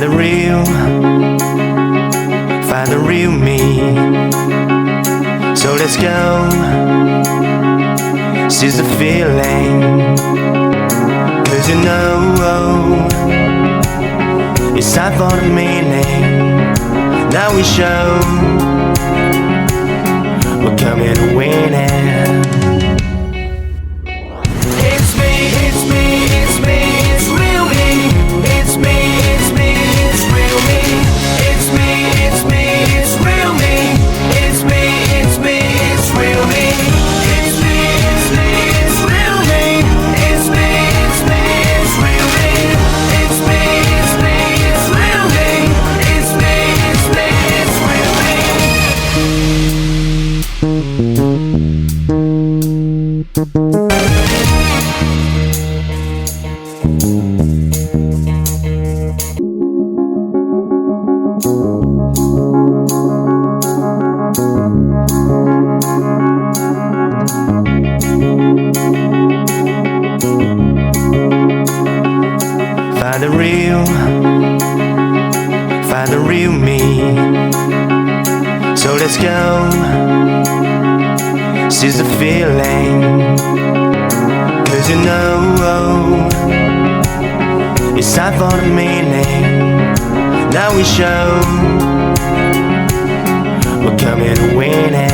the real me. So let's go, seize the feeling. 'Cause you know it's time for the meaning. Now we show we're coming to win it. It's me, it's me, it's me, it's real me. It's me, it's me, it's real me. It's me, it's me, it's real me. It's me, it's me, it's real me. It's me, it's me, it's real me. It's me, it's me, it's real me. It's me, it's me, it's real me. It's me, it's me, it's real me. Find the real me. So let's go, seize the feeling. 'Cause you know it's time for the meaning. Now we show we're coming to win it.